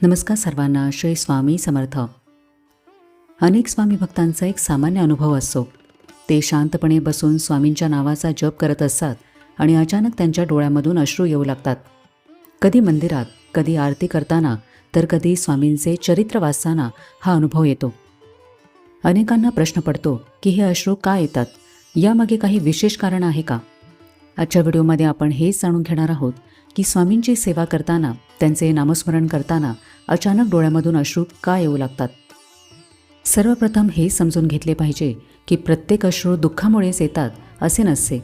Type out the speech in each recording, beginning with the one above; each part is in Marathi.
नमस्कार सर्वांना. श्री स्वामी समर्थ. अनेक स्वामी भक्तांचा एक सामान्य अनुभव असतो. ते शांतपणे बसून स्वामींच्या नावाचा जप करत असतात आणि अचानक त्यांच्या डोळ्यामधून अश्रू येऊ लागतात. कधी मंदिरात, कधी आरती करताना, तर कधी स्वामींचे चरित्र वाचताना हा अनुभव येतो. अनेकांना प्रश्न पडतो की हे अश्रू का येतात, यामागे काही विशेष कारण आहे का? आजच्या व्हिडिओमध्ये आपण हेच जाणून घेणार आहोत की स्वामींची सेवा करताना, त्यांचे नामस्मरण करताना अचानक डोळ्यामधून अश्रू का येऊ लागतात. सर्वप्रथम हे समजून घेतले पाहिजे की प्रत्येक अश्रू दुःखामुळेच येतात असे नसते.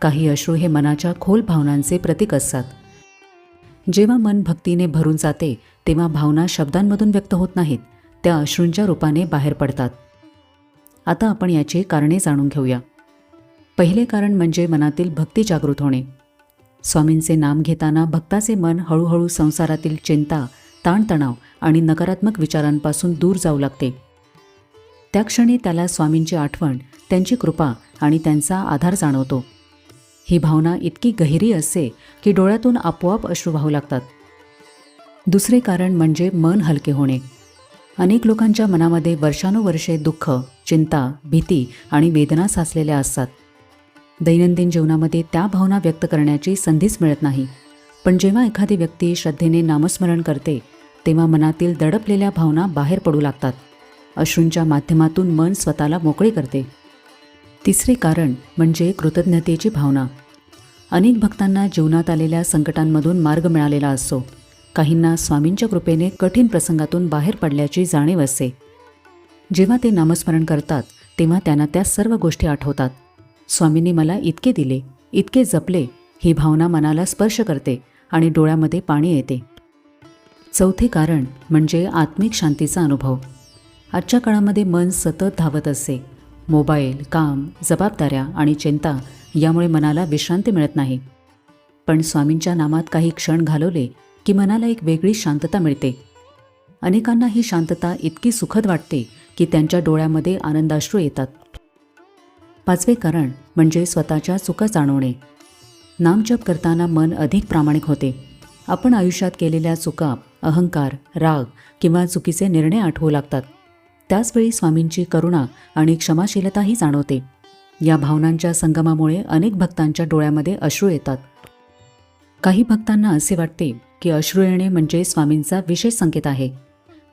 काही अश्रू हे मनाच्या खोल भावनांचे प्रतीक असतात. जेव्हा मन भक्तीने भरून जाते तेव्हा भावना शब्दांमधून व्यक्त होत नाहीत, त्या अश्रूंच्या रूपाने बाहेर पडतात. आता आपण याची कारणे जाणून घेऊया. पहिले कारण म्हणजे मनातील भक्ती जागृत होणे. स्वामींचे नाम घेताना भक्ताचे मन हळूहळू संसारातील चिंता, ताणतणाव आणि नकारात्मक विचारांपासून दूर जाऊ लागते. त्या क्षणी त्याला स्वामींची आठवण, त्यांची कृपा आणि त्यांचा आधार जाणवतो. ही भावना इतकी गहिरी असते की डोळ्यातून आपोआप अश्रू वाहू लागतात. दुसरे कारण म्हणजे मन हलके होणे. अनेक लोकांच्या मनामध्ये वर्षानुवर्षे दुःख, चिंता, भीती आणि वेदना साचलेल्या असतात. दैनंदिन जीवनामध्ये त्या भावना व्यक्त करण्याची संधीच मिळत नाही. पण जेव्हा एखादी व्यक्ती श्रद्धेने नामस्मरण करते तेव्हा मनातील दडपलेल्या भावना बाहेर पडू लागतात. अश्रूंच्या माध्यमातून मन स्वतःला मोकळे करते. तिसरे कारण म्हणजे कृतज्ञतेची भावना. अनेक भक्तांना जीवनात आलेल्या संकटांमधून मार्ग मिळालेला असतो. काहींना स्वामींच्या कृपेने कठीण प्रसंगातून बाहेर पडल्याची जाणीव असते. जेव्हा ते नामस्मरण करतात तेव्हा त्यांना त्या सर्व गोष्टी आठवतात. स्वामींनी मला इतके दिले, इतके जपले, ही भावना मनाला स्पर्श करते आणि डोळ्यामध्ये पाणी येते. चौथे कारण म्हणजे आत्मिक शांतीचा अनुभव. आजच्या काळामध्ये मन सतत धावत असते. मोबाईल, काम, जबाबदाऱ्या आणि चिंता यामुळे मनाला विश्रांती मिळत नाही. पण स्वामींच्या नामात काही क्षण घालवले की मनाला एक वेगळी शांतता मिळते. अनेकांना ही शांतता इतकी सुखद वाटते की त्यांच्या डोळ्यामध्ये आनंदाश्रू येतात. पाचवे कारण म्हणजे स्वतःच्या चुका जाणवणे. नामजप करताना मन अधिक प्रामाणिक होते. आपण आयुष्यात केलेल्या चुका, अहंकार, राग किंवा चुकीचे निर्णय आठवू लागतात. त्याचवेळी स्वामींची करुणा आणि क्षमाशीलताही जाणवते. या भावनांच्या संगमामुळे अनेक भक्तांच्या डोळ्यामध्ये अश्रू येतात. काही भक्तांना असे वाटते की अश्रू येणे म्हणजे स्वामींचा विशेष संकेत आहे.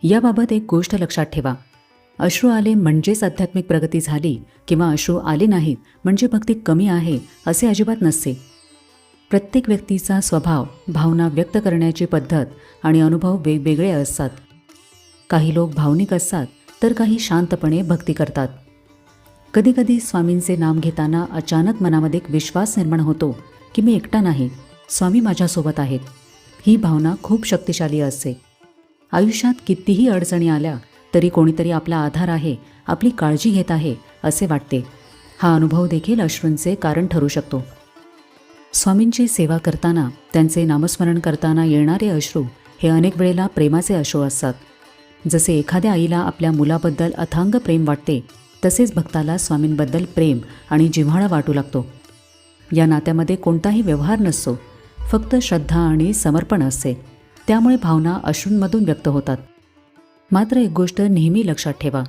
याबाबत एक गोष्ट लक्षात ठेवा. अश्रू आले म्हणजेच आध्यात्मिक प्रगती झाली किंवा अश्रू आले नाहीत म्हणजे भक्ती कमी आहे असे अजिबात नसते. प्रत्येक व्यक्तीचा स्वभाव, भावना व्यक्त करण्याची पद्धत आणि अनुभव वेगवेगळे असतात. काही लोक भावनिक असतात तर काही शांतपणे भक्ती करतात. कधीकधी स्वामींचे नाम घेताना अचानक मनामध्ये एक विश्वास निर्माण होतो की मी एकटा नाही, स्वामी माझ्यासोबत आहेत. ही भावना खूप शक्तिशाली असते. आयुष्यात कितीही अडचणी आल्या तरी कोणीतरी आपला आधार आहे, आपली काळजी घेत आहे असे वाटते. हा अनुभव देखील अश्रूंचे कारण ठरू शकतो. स्वामींची सेवा करताना, त्यांचे नामस्मरण करताना येणारे अश्रू हे अनेक वेळेला प्रेमाचे अश्रू असतात. जसे एखाद्या आईला आपल्या मुलाबद्दल अथांग प्रेम वाटते, तसेच भक्ताला स्वामींबद्दल प्रेम आणि जिव्हाळा वाटू लागतो. या नात्यामध्ये कोणताही व्यवहार नसतो, फक्त श्रद्धा आणि समर्पण असते. त्यामुळे भावना अश्रूंमधून व्यक्त होतात. मात्र एक गोष्ट नेहमी लक्षात ठेवा.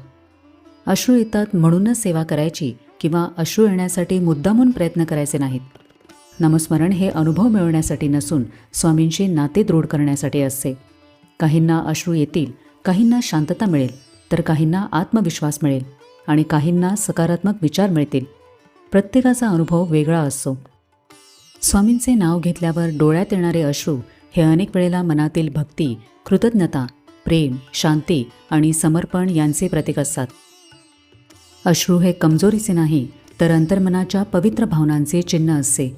अश्रू येतात म्हणूनच सेवा करायची किंवा अश्रू येण्यासाठी मुद्दामून प्रयत्न करायचे नाहीत. नामस्मरण हे अनुभव मिळवण्यासाठी नसून स्वामींशी नाते दृढ करण्यासाठी असते. काहींना अश्रू येतील, काहींना शांतता मिळेल, तर काहींना आत्मविश्वास मिळेल आणि काहींना सकारात्मक विचार मिळतील. प्रत्येकाचा अनुभव वेगळा असतो. स्वामींचे नाव घेतल्यावर डोळ्यात येणारे अश्रू हे अनेक वेळेला मनातील भक्ती, कृतज्ञता, प्रेम, शांती आणि समर्पण यांचे प्रतीक असतात. अश्रू हे कमजोरीचे नाही, तर अंतर्मनाच्या पवित्र भावनांचे चिन्ह असते.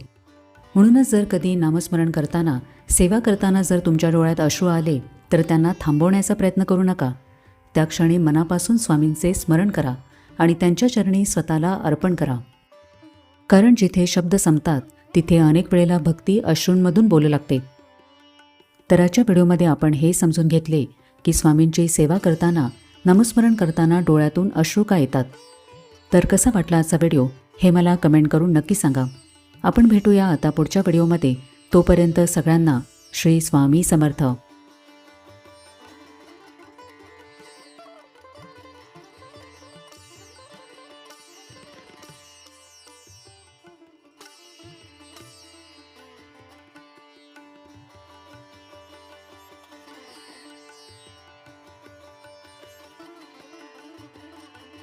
म्हणूनच जर कधी नामस्मरण करताना, सेवा करताना जर तुमच्या डोळ्यात अश्रू आले तर त्यांना थांबवण्याचा प्रयत्न करू नका. त्या क्षणी मनापासून स्वामींचे स्मरण करा आणि त्यांच्या चरणी स्वतःला अर्पण करा. कारण जिथे शब्द संपतात तिथे अनेक वेळेला भक्ती अश्रूंमधून बोलू लागते. तर आजच्या व्हिडिओमध्ये आपण हे समजून घेतले की स्वामींची सेवा करताना, नामस्मरण करताना डोळ्यातून अश्रू का येतात. तर कसा वाटला आजचा व्हिडिओ हे मला कमेंट करून नक्की सांगा. आपण भेटूया आता पुढच्या व्हिडिओमध्ये. तोपर्यंत सगळ्यांना श्री स्वामी समर्थ.